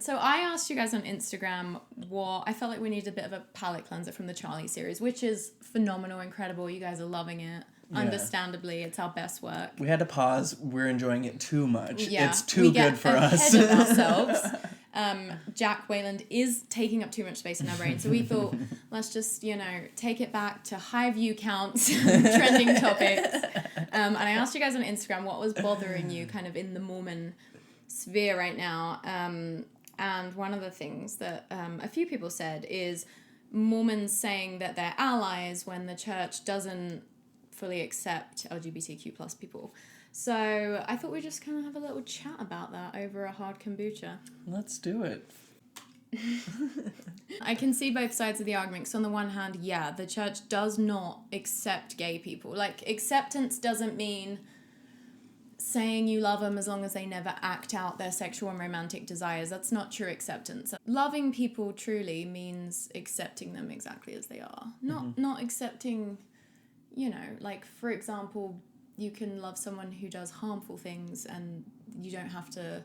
So I asked you guys on Instagram what I felt like we needed a bit of a palate cleanser from the Charlie series, which is phenomenal, incredible. You guys are loving it. Yeah. Understandably, it's our best work. We had to pause. We're enjoying it too much. Yeah, it's too good for us. Ahead of ourselves. Jack Wayland is taking up too much space in our brain, so we thought, let's just, take it back to high view counts, trending topics. And I asked you guys on Instagram what was bothering you kind of in the Mormon sphere right now. And one of the things that a few people said is Mormons saying that they're allies when the church doesn't fully accept LGBTQ plus people. So I thought we'd just kind of have a little chat about that over a hard kombucha. Let's do it. I can see both sides of the argument. So on the one hand, yeah, the church does not accept gay people. Like, acceptance doesn't mean saying you love them as long as they never act out their sexual and romantic desires. That's not true acceptance. Loving people truly means accepting them exactly as they are. Not accepting, like, for example, you can love someone who does harmful things and you don't have to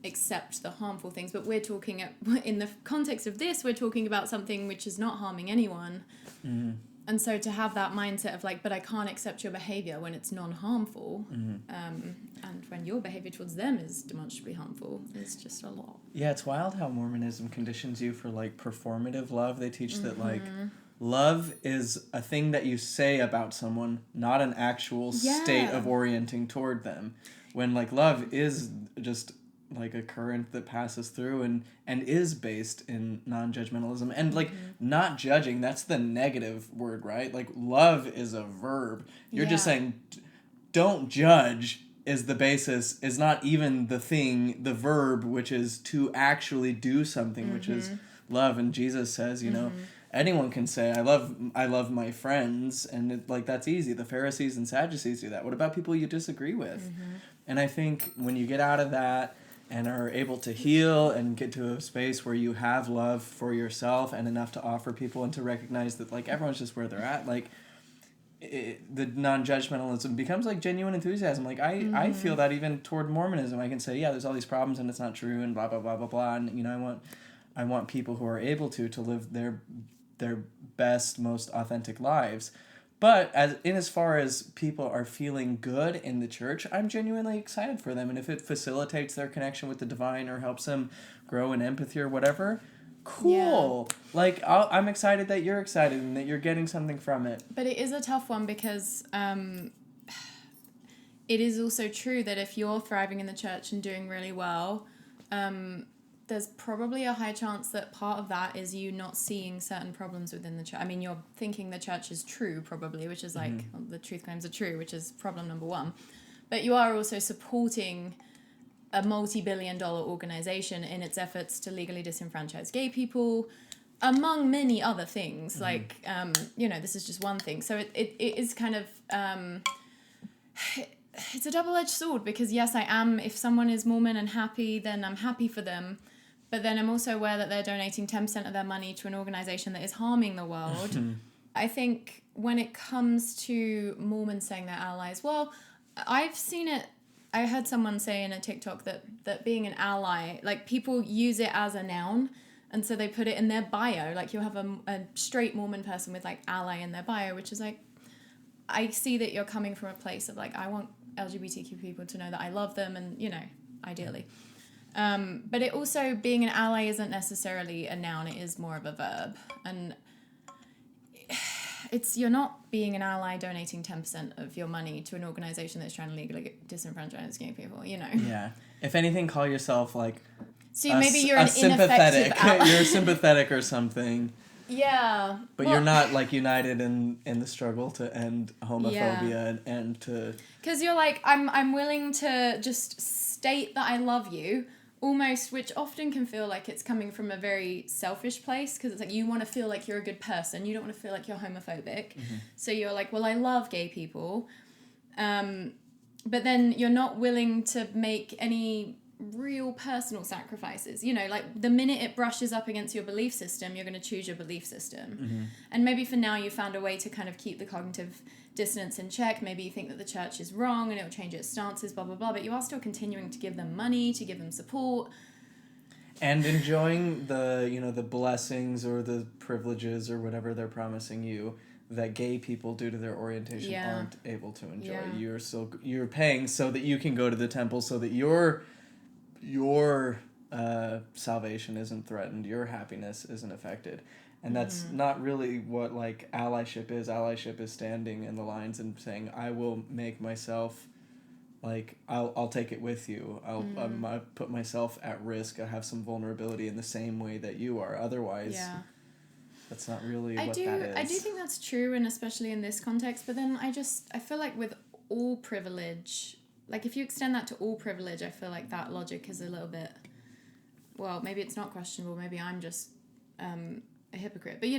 accept the harmful things. But we're talking, in the context of this, we're talking about something which is not harming anyone. Mm-hmm. And so to have that mindset of like, but I can't accept your behavior when it's non-harmful, and when your behavior towards them is demonstrably harmful, is just a lot. Yeah, it's wild how Mormonism conditions you for like performative love. They teach that like love is a thing that you say about someone, not an actual state of orienting toward them. When like love is just like a current that passes through and is based in non-judgmentalism and like not judging, that's the negative word, right? Like love is a verb. You're just saying don't judge is the basis, is not even the thing, the verb, which is to actually do something, which is love. And Jesus says, anyone can say I love my friends, and it, like that's easy. The Pharisees and Sadducees do that. What about people you disagree with? And I think when you get out of that and are able to heal and get to a space where you have love for yourself and enough to offer people and to recognize that like everyone's just where they're at, like the non-judgmentalism becomes like genuine enthusiasm. Like I feel that even toward Mormonism. I can say, yeah, there's all these problems and it's not true and blah blah blah blah blah, and I want people who are able to live their best, most authentic lives. But as far as people are feeling good in the church, I'm genuinely excited for them. And if it facilitates their connection with the divine or helps them grow in empathy or whatever, cool. Yeah. Like, I'm excited that you're excited and that you're getting something from it. But it is a tough one because it is also true that if you're thriving in the church and doing really well, there's probably a high chance that part of that is you not seeing certain problems within the church. I mean, you're thinking the church is true, probably, which is like, the truth claims are true, which is problem number one. But you are also supporting a multi-billion-dollar organization in its efforts to legally disenfranchise gay people, among many other things. Like, this is just one thing. So it is kind of... it's a double-edged sword because, yes, I am. If someone is Mormon and happy, then I'm happy for them. But then I'm also aware that they're donating 10% of their money to an organization that is harming the world. I think when it comes to Mormons saying they're allies, well, I've seen it. I heard someone say in a TikTok that being an ally, like people use it as a noun. And so they put it in their bio. Like you'll have a straight Mormon person with like ally in their bio, which is like, I see that you're coming from a place of like, I want LGBTQ people to know that I love them and, ideally. But it also, being an ally isn't necessarily a noun, it is more of a verb. And you're not being an ally donating 10% of your money to an organization that's trying to legally disenfranchise gay people, Yeah. If anything, call yourself like maybe you're an ineffective ally. You're sympathetic or something. Yeah. But you're not like united in the struggle to end homophobia and to... Because you're like, I'm willing to just state that I love you, almost, which often can feel like it's coming from a very selfish place, because it's like you want to feel like you're a good person, you don't want to feel like you're homophobic. So you're like, well, I love gay people, but then you're not willing to make any real personal sacrifices. Like the minute it brushes up against your belief system, you're going to choose your belief system. And maybe for now you found a way to kind of keep the cognitive dissonance in check. Maybe you think that the church is wrong and it'll change its stances, blah blah blah, but you are still continuing to give them money, to give them support. And enjoying the blessings or the privileges or whatever they're promising you that gay people, due to their orientation, aren't able to enjoy. You're paying so that you can go to the temple, so that your salvation isn't threatened, your happiness isn't affected. And that's not really what like allyship is. Allyship is standing in the lines and saying, I will make myself, like, I'll take it with you. I'll put myself at risk. I have some vulnerability in the same way that you are. Otherwise, that's not really that is. I do think that's true, and especially in this context. But then I feel like with all privilege, like if you extend that to all privilege, I feel like that logic is a little bit, well, maybe it's not questionable. Maybe I'm just a hypocrite. But,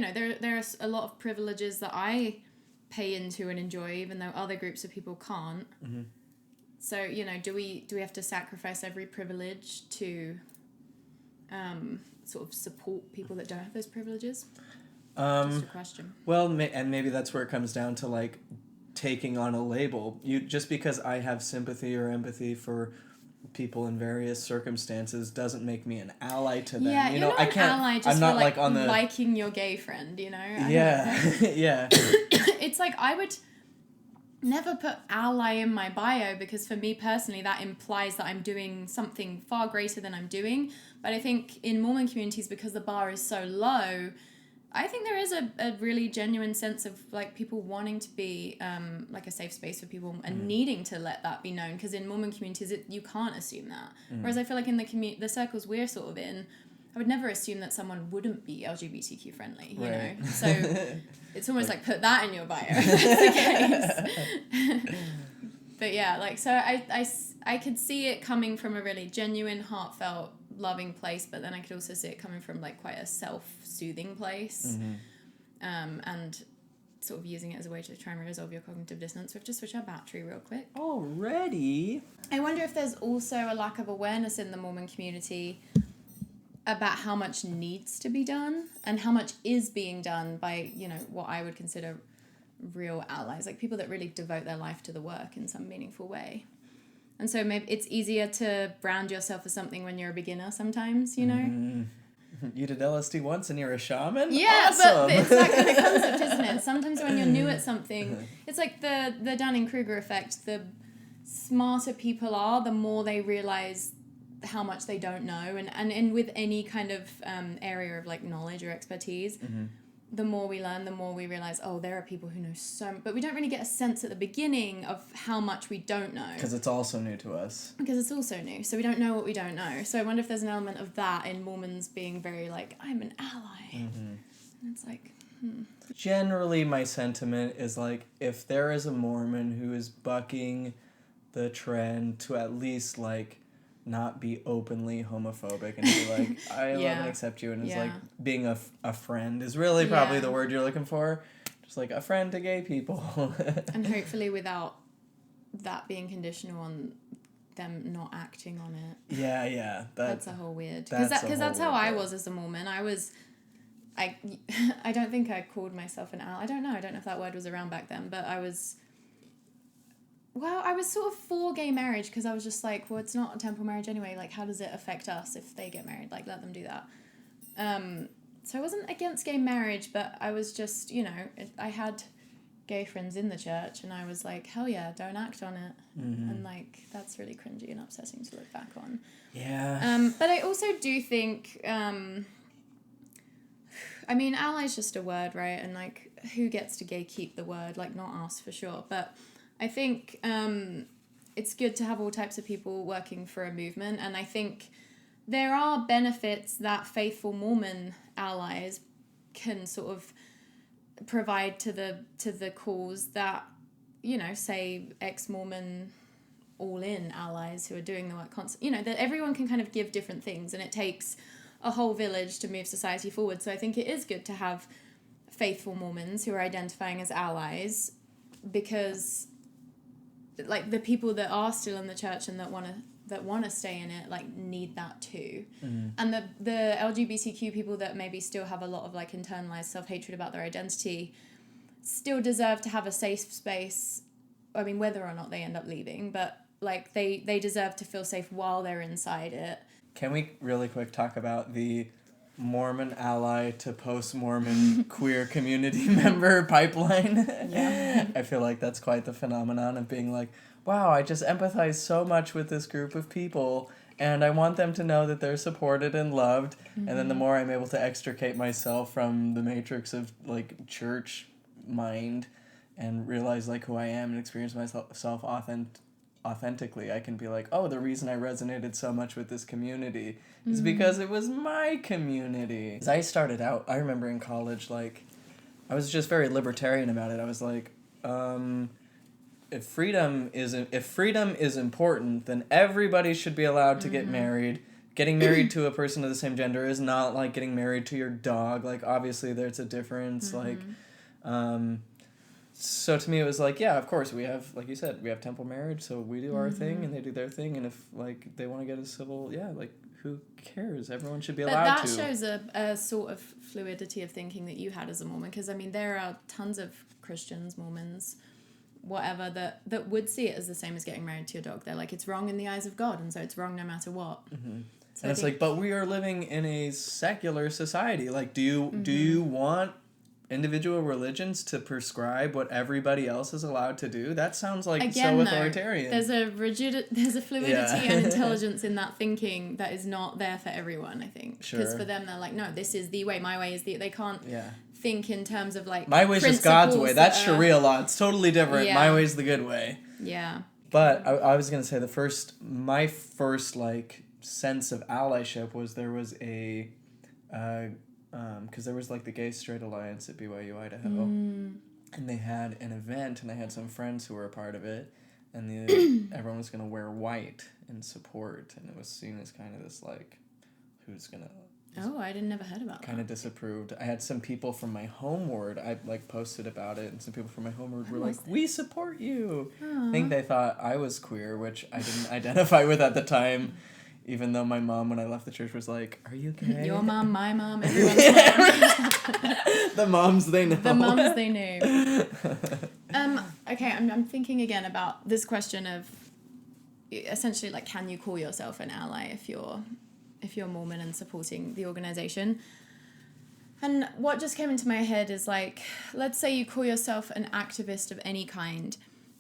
there are a lot of privileges that I pay into and enjoy, even though other groups of people can't. Mm-hmm. So, do we have to sacrifice every privilege to sort of support people that don't have those privileges? Just a question. Well, and maybe that's where it comes down to, like, taking on a label. Just because I have sympathy or empathy for people in various circumstances doesn't make me an ally to them. Yeah, you're not an ally just I'm not for, like on the liking your gay friend, Yeah. Yeah. It's like I would never put ally in my bio, because for me personally that implies that I'm doing something far greater than I'm doing. But I think in Mormon communities, because the bar is so low, I think there is a really genuine sense of like people wanting to be like a safe space for people and needing to let that be known, because in Mormon communities you can't assume that. Whereas I feel like in the circles we're sort of in, I would never assume that someone wouldn't be LGBTQ friendly, you know? So it's almost like put that in your bio if that's the case. But yeah, like, so I could see it coming from a really genuine, heartfelt, loving place, but then I could also see it coming from like quite a self-soothing place. And sort of using it as a way to try and resolve your cognitive dissonance. We have to switch our battery real quick. Already? I wonder if there's also a lack of awareness in the Mormon community about how much needs to be done and how much is being done by, what I would consider real allies, like people that really devote their life to the work in some meaningful way. And so maybe it's easier to brand yourself as something when you're a beginner sometimes, You did LSD once and you're a shaman? Yeah, awesome. But it's that kind of concept, isn't it? Sometimes when you're new at something, it's like the Dunning-Kruger effect. The smarter people are, the more they realize how much they don't know. And with any kind of area of like knowledge or expertise, the more we learn, the more we realize, there are people who know so much. But we don't really get a sense at the beginning of how much we don't know. Because it's also new to us. Because it's also new. So we don't know what we don't know. So I wonder if there's an element of that in Mormons being very like, I'm an ally. And it's like, Generally, my sentiment is like, if there is a Mormon who is bucking the trend to at least like not be openly homophobic and be like, I love and accept you, and it's like being a friend is really probably the word you're looking for. Just like a friend to gay people. And hopefully without that being conditional on them not acting on it. Yeah. That's a whole weird. Because that's how I was as a Mormon. I don't think I called myself an ally. I don't know if that word was around back then, but I was sort of for gay marriage, because I was just like, well, it's not a temple marriage anyway. Like, how does it affect us if they get married? Like, let them do that. So I wasn't against gay marriage, but I was just, I had gay friends in the church, and I was like, hell yeah, don't act on it. And like, that's really cringy and upsetting to look back on. Yeah. But I also do think, ally is just a word, right? And like, who gets to gatekeep the word? Like, not us for sure, but I think it's good to have all types of people working for a movement, and I think there are benefits that faithful Mormon allies can sort of provide to the cause that, say ex-Mormon all-in allies who are doing the work constantly, that everyone can kind of give different things, and it takes a whole village to move society forward. So I think it is good to have faithful Mormons who are identifying as allies, because like the people that are still in the church and that want to stay in it, like, need that too. And the LGBTQ people that maybe still have a lot of like internalized self-hatred about their identity still deserve to have a safe space. I mean, whether or not they end up leaving, but like they deserve to feel safe while they're inside it. Can we really quick talk about the Mormon ally to post-Mormon queer community member pipeline? Yeah. I feel like that's quite the phenomenon of being like, wow, I just empathize so much with this group of people, and I want them to know that they're supported and loved. And then the more I'm able to extricate myself from the matrix of like church mind and realize like who I am and experience myself authentically, I can be like, oh, the reason I resonated so much with this community is because it was my community. As I started out, I remember in college, like, I was just very libertarian about it. I was like, if freedom is important, then everybody should be allowed to get married. Getting married to a person of the same gender is not like getting married to your dog. Like, obviously, there's a difference. Like, so to me, it was like, yeah, of course, we have, like you said, we have temple marriage, so we do our thing, and they do their thing, and if, like, they want to get a civil, yeah, like, who cares? Everyone should be allowed to. But that shows a sort of fluidity of thinking that you had as a Mormon, because, I mean, there are tons of Christians, Mormons, whatever, that would see it as the same as getting married to your dog. They're like, it's wrong in the eyes of God, and so it's wrong no matter what. So and it's like, but we are living in a secular society. Like, do you want individual religions to prescribe what everybody else is allowed to do? That sounds like again, so authoritarian. There's a fluidity and intelligence in that thinking that is not there for everyone, I think. Because for them, they're like, no, this is the way, my way is they can't think in terms of like, my way is just God's way. That's Sharia law. It's totally different. Yeah. My way is the good way. Yeah. But I was going to say my first like sense of allyship was there was a because there was like the Gay Straight Alliance at BYU Idaho, and they had an event, and I had some friends who were a part of it, and everyone was gonna wear white in support, and it was seen as kind of this like, who's gonna. Oh, I never heard about that. Kind of disapproved. I had some people from my home ward, I like posted about it, and some people from my home ward were like, we support you. Aww. I think they thought I was queer, which I didn't identify with at the time. Even though my mom, when I left the church, was like, are you gay? Your mom, my mom, everyone's mom. The moms they know. The moms they knew. Okay, I'm thinking again about this question of essentially like, can you call yourself an ally if you're Mormon and supporting the organization? And what just came into my head is like, let's say you call yourself an activist of any kind.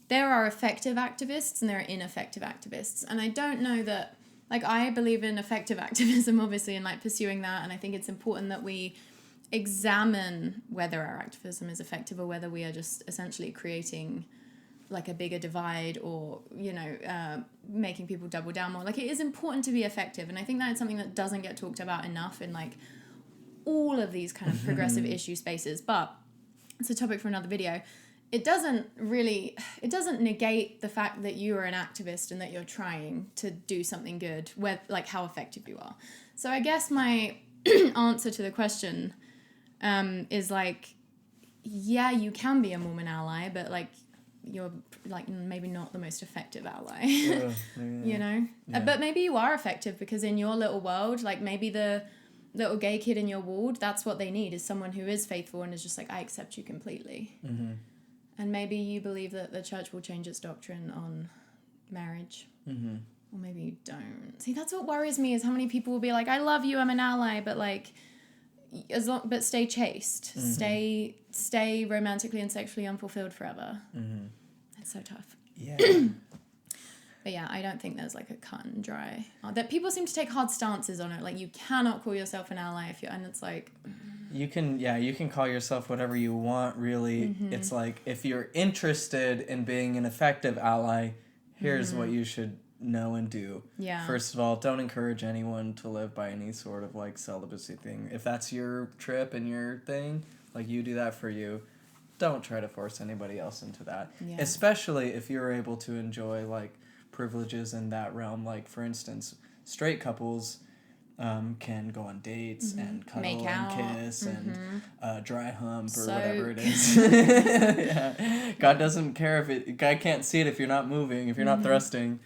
There are effective activists and there are ineffective activists. And I don't know that, like, I believe in effective activism, obviously, and like pursuing that. And I think it's important that we examine whether our activism is effective or whether we are just essentially creating like a bigger divide or, making people double down more. Like, it is important to be effective. And I think that's something that doesn't get talked about enough in like all of these kind of progressive issue spaces. But it's a topic for another video. It doesn't negate the fact that you are an activist and that you're trying to do something good, with like how effective you are. So I guess my answer to the question is like, yeah, you can be a Mormon ally, but like you're like maybe not the most effective ally. You know? Yeah. But maybe you are effective because in your little world, like maybe the little gay kid in your ward, that's what they need, is someone who is faithful and is just like, I accept you completely. And maybe you believe that the church will change its doctrine on marriage. Or maybe you don't. See, that's what worries me, is how many people will be like, I love you, I'm an ally, but like, but stay chaste. Stay romantically and sexually unfulfilled forever. It's so tough. Yeah. But yeah, I don't think there's like a cut and dry. That people seem to take hard stances on it. Like, you cannot call yourself an ally if you're, and it's like... You can call yourself whatever you want, really. It's like, if you're interested in being an effective ally, here's what you should know and do. Yeah. First of all, don't encourage anyone to live by any sort of like celibacy thing. If that's your trip and your thing, like, you do that for you. Don't try to force anybody else into that. Yeah. Especially if you're able to enjoy like privileges in that realm. Like, for instance, straight couples can go on dates and cuddle and kiss and dry hump or whatever it is. Yeah. God doesn't care God can't see it if you're not moving, if you're not thrusting.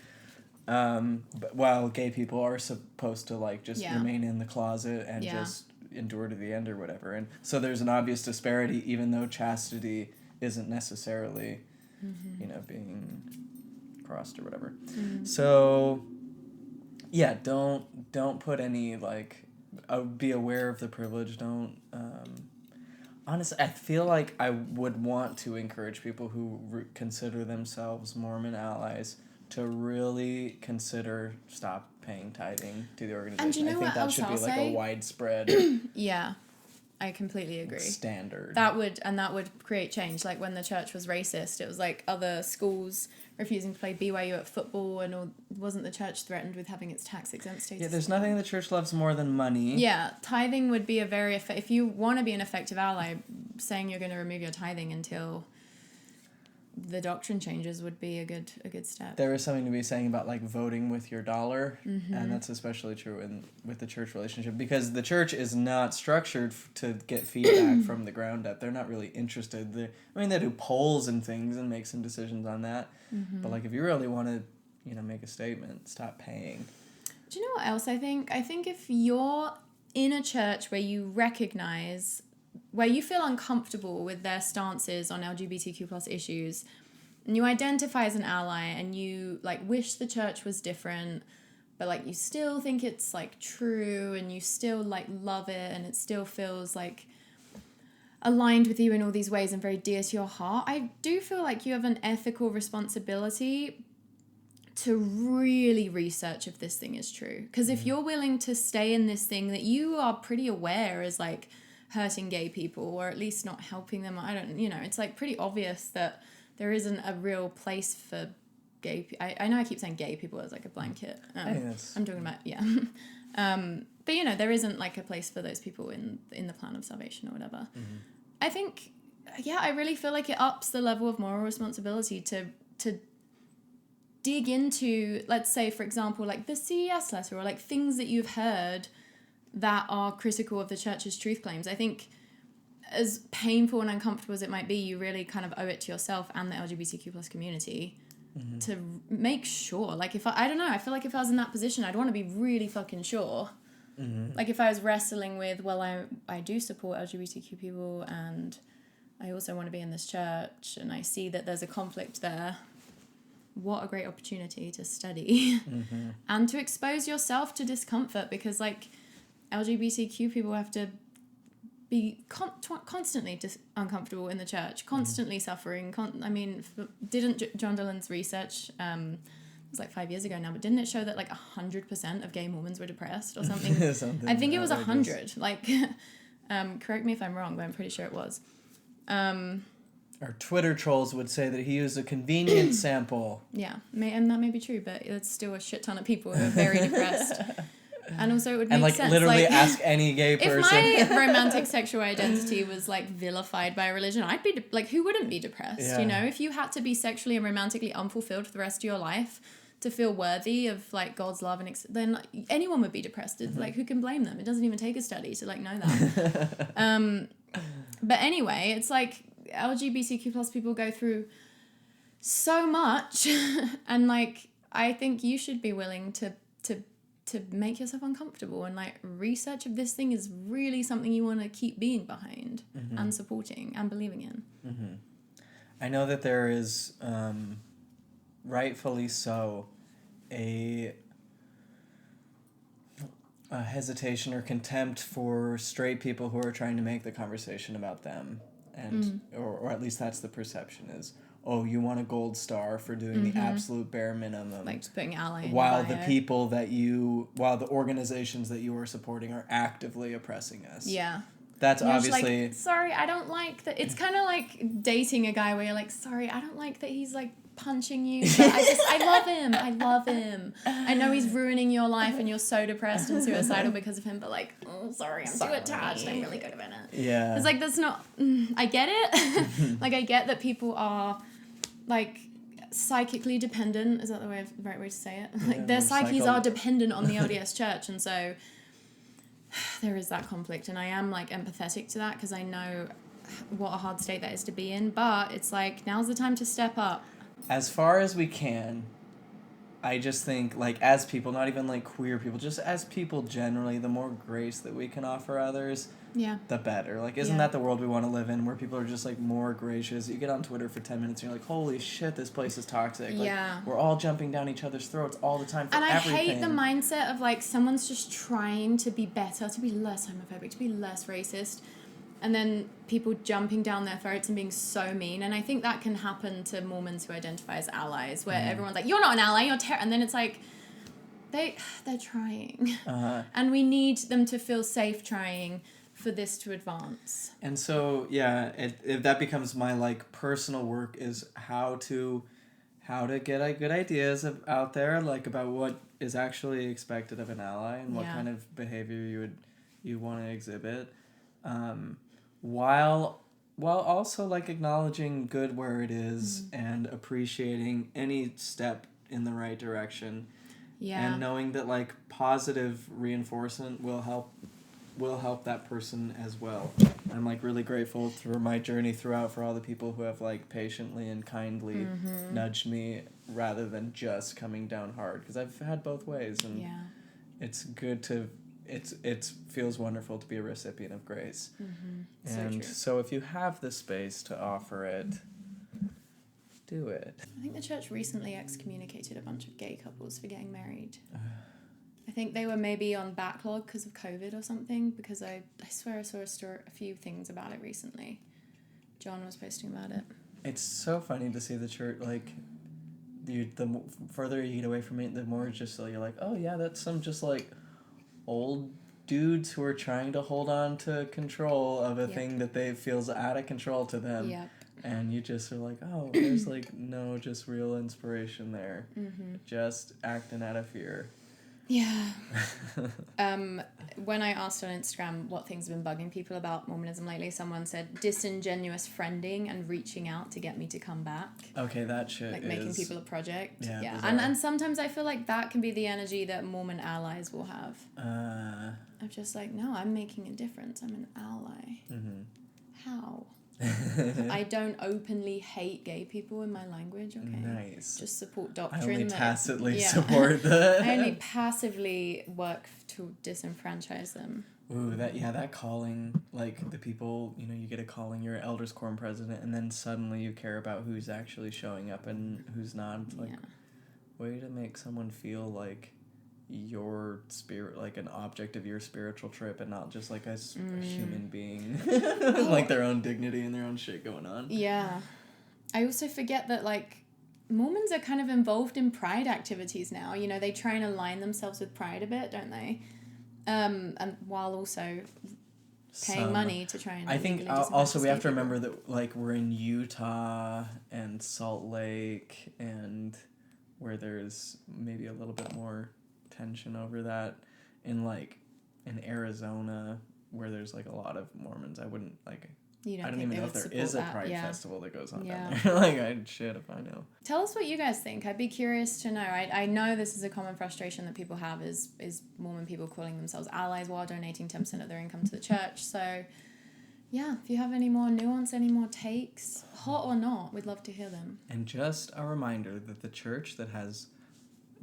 But while gay people are supposed to like just remain in the closet and just endure to the end or whatever. And so there's an obvious disparity, even though chastity isn't necessarily, being crossed or whatever. So... Yeah, don't put any, like, be aware of the privilege. Don't, honestly, I feel like I would want to encourage people who consider themselves Mormon allies to really consider stop paying tithing to the organization. And you know I think what that else should be I'll like say? a widespread Yeah, I completely agree. standard. That would create change. Like when the church was racist, it was like other schools refusing to play BYU at football, and wasn't the church threatened with having its tax exempt status? Yeah, there's nothing the church loves more than money. Yeah, tithing would be a very if you want to be an effective ally, saying you're going to remove your tithing until the doctrine changes would be a good step. There is something to be saying about, like, voting with your dollar, and that's especially true with the church relationship, because the church is not structured to get feedback from the ground up. They're not really interested. They do polls and things and make some decisions on that, but, like, if you really want to, make a statement, stop paying. Do you know what else I think? I think if you're in a church where you recognize, where you feel uncomfortable with their stances on LGBTQ plus issues, and you identify as an ally and you, like, wish the church was different, but, like, you still think it's, like, true and you still, like, love it and it still feels, like, aligned with you in all these ways and very dear to your heart, I do feel like you have an ethical responsibility to really research if this thing is true. Because if you're willing to stay in this thing that you are pretty aware is, like, hurting gay people, or at least not helping them, it's, like, pretty obvious that there isn't a real place for gay I know I keep saying gay people as, like, a blanket. I'm talking about, but, there isn't, like, a place for those people in the plan of salvation or whatever. I think, I really feel like it ups the level of moral responsibility to dig into, let's say, for example, like the CES letter, or, like, things that you've heard that are critical of the church's truth claims. I think as painful and uncomfortable as it might be, you really kind of owe it to yourself and the LGBTQ plus community to make sure. Like, if I don't know, I feel like if I was in that position, I'd want to be really fucking sure. Like, if I was wrestling with, well, I do support LGBTQ people and I also want to be in this church and I see that there's a conflict there, what a great opportunity to study and to expose yourself to discomfort, because, like, LGBTQ people have to be constantly uncomfortable in the church, constantly suffering. Didn't John Dillon's research, it was like 5 years ago now, but didn't it show that, like, 100% of gay Mormons were depressed or something? I think it was 100. Like, correct me if I'm wrong, but I'm pretty sure it was. Our Twitter trolls would say that he used a convenient sample. Yeah, and that may be true, but it's still a shit ton of people who are very depressed. And also it would make sense. And, like, literally, like, ask any gay person. If my romantic sexual identity was, like, vilified by a religion, I'd be, like, who wouldn't be depressed, If you had to be sexually and romantically unfulfilled for the rest of your life to feel worthy of, like, God's love, then anyone would be depressed. It's, like, who can blame them? It doesn't even take a study to, like, know that. But anyway, it's, like, LGBTQ plus people go through so much, and, like, I think you should be willing to make yourself uncomfortable, and, like, research if this thing is really something you want to keep being behind and supporting and believing in. I know that there is, rightfully so, a hesitation or contempt for straight people who are trying to make the conversation about them, and or at least that's the perception is, oh, you want a gold star for doing the absolute bare minimum. Like, just putting ally in while your bio. while the organizations that you are supporting are actively oppressing us. Yeah. That's you're obviously... Like, sorry, I don't like that. It's kind of like dating a guy where you're like, sorry, I don't like that he's, like, punching you, but I love him. I know he's ruining your life and you're so depressed and suicidal because of him, but, like, oh, sorry, I'm too attached. I'm really good at it. Yeah. It's like, that's not... I get it. Like, I get that people are, like, psychically dependent. Is that the right way to say it? Like, their psyches are dependent on the LDS church, and so there is that conflict, and I am, like, empathetic to that because I know what a hard state that is to be in, but it's like, now's the time to step up. As far as we can, I just think, like, as people, not even, like, queer people, just as people generally, the more grace that we can offer others, the better. Like, isn't that the world we want to live in, where people are just, like, more gracious? You get on Twitter for 10 minutes and you're like, holy shit, this place is toxic. Like, we're all jumping down each other's throats all the time for everything. And I hate the mindset of, like, someone's just trying to be better, to be less homophobic, to be less racist, and then people jumping down their throats and being so mean. And I think that can happen to Mormons who identify as allies, where everyone's like, you're not an ally, you're and then it's like, they're trying. And we need them to feel safe trying for this to advance. And so, if that becomes my, like, personal work, is how to get good ideas out there, like, about what is actually expected of an ally and what kind of behavior you want to exhibit. While also, like, acknowledging good where it is and appreciating any step in the right direction. And knowing that, like, positive reinforcement will help that person as well. I'm, like, really grateful for my journey throughout, for all the people who have, like, patiently and kindly nudged me rather than just coming down hard, because I've had both ways, and it's good to it feels wonderful to be a recipient of grace. And so if you have the space to offer it, do it. I think the church recently excommunicated a bunch of gay couples for getting married. I think they were maybe on backlog because of COVID or something, because I swear I saw a few things about it recently. John was posting about it. It's so funny to see the church, like, the further you get away from it, the more just you're like, oh yeah, that's some just, like, old dudes who are trying to hold on to control of a thing that they feels out of control to them. And you just are like, oh, there's, like, no just real inspiration there. Just acting out of fear. When I asked on Instagram what things have been bugging people about Mormonism lately, someone said disingenuous friending and reaching out to get me to come back. Okay, that shit like making people a project. Yeah. And sometimes I feel like that can be the energy that Mormon allies will have. I'm just like, no, I'm making a difference. I'm an ally. How? I don't openly hate gay people in my language, okay? Nice. Just support doctrine. I only tacitly support that. I only passively work to disenfranchise them. Ooh, that calling, like, the people, you know, you get a calling, you're an elders quorum president, and then suddenly you care about who's actually showing up and who's not. It's like, way to make someone feel like your spirit, like an object of your spiritual trip, and not just like a human being. Like their own dignity and their own shit going on. I also forget that, like, Mormons are kind of involved in pride activities now. You know, they try and align themselves with pride a bit, don't they? And while also paying money to try and... I think also we have to remember that, like, we're in Utah and Salt Lake, and where there's maybe a little bit more tension over that. In, like, in Arizona, where there's, like, a lot of Mormons, I wouldn't, like... I don't even know if there is a pride festival that goes on down there. Like, shit if I know. Tell us what you guys think. I'd be curious to know. I know this is a common frustration that people have is Mormon people calling themselves allies while donating 10% of their income to the church. So, yeah, if you have any more nuance, any more takes, hot or not, we'd love to hear them. And just a reminder that the church that has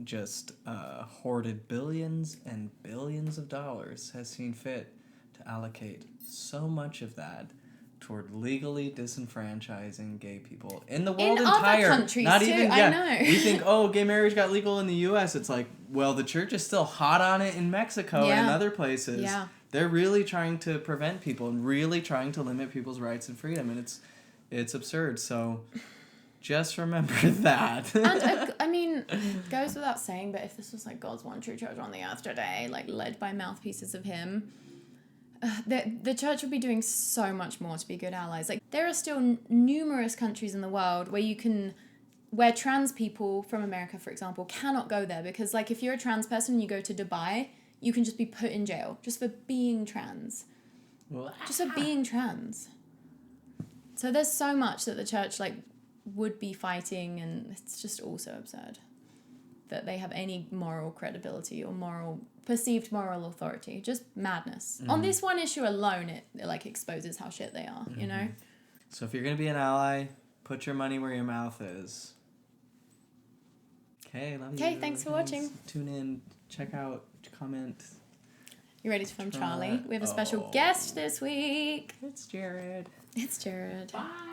just hoarded billions and billions of dollars has seen fit to allocate so much of that toward legally disenfranchising gay people in the world entire. Other countries not too, even, I know. You think, oh, gay marriage got legal in the U.S. It's like, well, the church is still hot on it in Mexico and other places. Yeah. They're really trying to prevent people and really trying to limit people's rights and freedom, and it's absurd. So just remember that. And I mean, goes without saying, but if this was like God's one true church on the earth today, like led by mouthpieces of Him, the church would be doing so much more to be good allies. Like, there are still numerous countries in the world where trans people from America, for example, cannot go there because, like, if you're a trans person and you go to Dubai, you can just be put in jail just for being trans. Just for being trans. So there's so much that the church, like, would be fighting, and it's just also absurd that they have any moral credibility or perceived moral authority. Just madness. On this one issue alone, it like exposes how shit they are, you know? So if you're going to be an ally, put your money where your mouth is. Okay, love you. Okay, thanks for watching. Tune in, check out, comment. You ready to film Charlie? We have a special guest this week. It's Jared. It's Jared. Bye.